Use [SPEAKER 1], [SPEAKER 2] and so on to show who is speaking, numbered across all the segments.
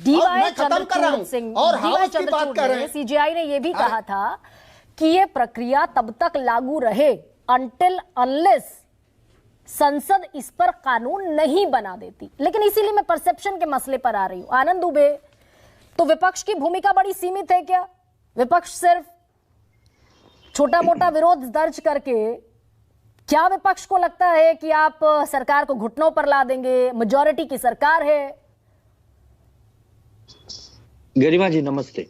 [SPEAKER 1] मैं खत्म कर रहा हूं और हाउस की बात कर रहे हैं।
[SPEAKER 2] सीजेआई ने यह भी कहा था कि यह प्रक्रिया तब तक लागू रहे अनटिल अनलेस संसद इस पर कानून नहीं बना देती। लेकिन इसीलिए मैं परसेप्शन के मसले पर आ रही हूं। आनंद दुबे, तो विपक्ष की भूमिका बड़ी सीमित है क्या? विपक्ष सिर्फ छोटा मोटा विरोध दर्ज करके, क्या विपक्ष को लगता है कि आप सरकार को घुटनों पर ला देंगे? मेजॉरिटी की सरकार है।
[SPEAKER 3] गरिमा जी नमस्ते।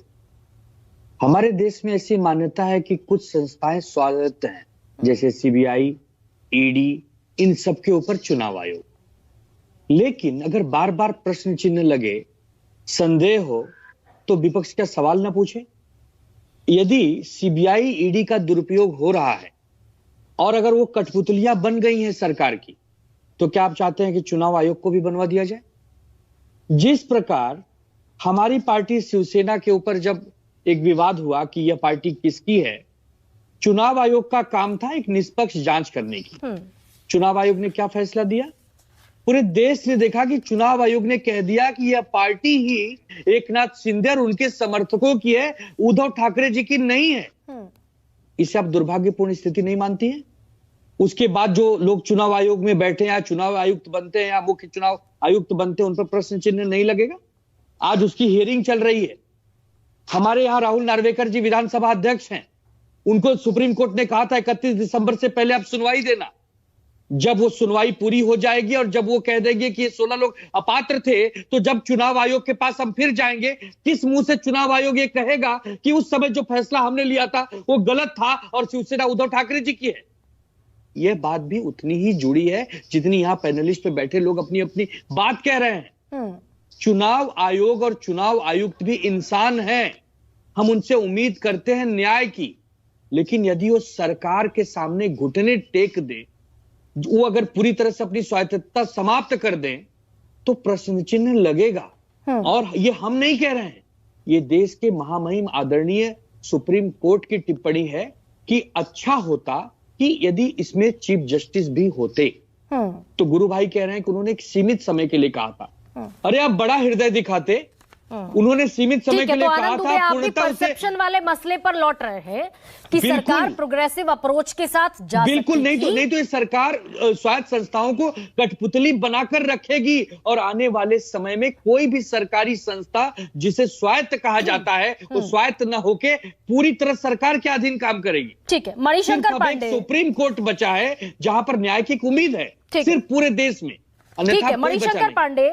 [SPEAKER 3] हमारे देश में ऐसी मान्यता है कि कुछ संस्थाएं स्वायत्त हैं, जैसे सीबीआई, ईडी, इन सब के ऊपर चुनाव आयोग। लेकिन अगर बार बार प्रश्न चिन्ह लगे, संदेह हो, तो विपक्ष क्या सवाल ना पूछे? यदि सीबीआई, ईडी का दुरुपयोग हो रहा है और अगर वो कठपुतलियां बन गई हैं सरकार की, तो क्या आप चाहते हैं कि चुनाव आयोग को भी बनवा दिया जाए? जिस प्रकार हमारी पार्टी शिवसेना के ऊपर जब एक विवाद हुआ कि यह पार्टी किसकी है, चुनाव आयोग का काम था एक निष्पक्ष जांच करने की। चुनाव आयोग ने क्या फैसला दिया? पूरे देश ने देखा कि चुनाव आयोग ने कह दिया कि यह पार्टी ही एकनाथ शिंदे और उनके समर्थकों की है, उद्धव ठाकरे जी की नहीं है। इसे आप दुर्भाग्यपूर्ण स्थिति नहीं मानती हैं? उसके बाद जो लोग चुनाव आयोग में बैठे हैं या चुनाव आयुक्त बनते हैं या मुख्य चुनाव आयुक्त बनते हैं, उन पर प्रश्न चिन्ह नहीं लगेगा? आज उसकी हियरिंग चल रही है। हमारे यहां राहुल नार्वेकर जी विधानसभा अध्यक्ष हैं, उनको सुप्रीम कोर्ट ने कहा था 31 दिसंबर से पहले आप सुनवाई देना। जब वो सुनवाई पूरी हो जाएगी और जब वो कह देंगे कि ये 16 लोग अपात्र थे, तो जब चुनाव आयोग के पास हम फिर जाएंगे, किस मुंह से चुनाव आयोग ये कहेगा कि उस समय जो फैसला हमने लिया था वो गलत था और शिवसेना उद्धव ठाकरे जी की है? यह बात भी उतनी ही जुड़ी है जितनी यहां पैनलिस्ट पे बैठे लोग अपनी अपनी बात कह रहे हैं। चुनाव आयोग और चुनाव आयुक्त भी इंसान हैं, हम उनसे उम्मीद करते हैं न्याय की। लेकिन यदि वो सरकार के सामने घुटने टेक दे, वो अगर पूरी तरह से अपनी स्वायत्तता समाप्त कर दें, तो प्रश्न चिन्ह लगेगा। और ये हम नहीं कह रहे हैं, ये देश के महामहिम आदरणीय सुप्रीम कोर्ट की टिप्पणी है कि अच्छा होता कि यदि इसमें चीफ जस्टिस भी होते। तो गुरु भाई कह रहे हैं कि उन्होंने एक सीमित समय के लिए कहा था। अरे आप बड़ा हृदय दिखाते, उन्होंने सीमित समय के लिए कहा था।
[SPEAKER 2] आप भी परसेप्शन वाले मसले पर लौट रहे हैं कि सरकार प्रोग्रेसिव अप्रोच के साथ जा
[SPEAKER 3] बिल्कुल नहीं तो ये सरकार स्वायत्त संस्थाओं को कठपुतली बनाकर रखेगी और आने वाले समय में कोई भी सरकारी संस्था जिसे स्वायत्त कहा जाता है वो स्वायत्त न होके पूरी तरह सरकार के अधीन काम करेगी।
[SPEAKER 2] ठीक है, मणिशंकर पांडे,
[SPEAKER 3] सुप्रीम कोर्ट बचा है जहां पर न्याय की उम्मीद है सिर्फ पूरे देश में।
[SPEAKER 2] ठीक है, मणिशंकर पांडे,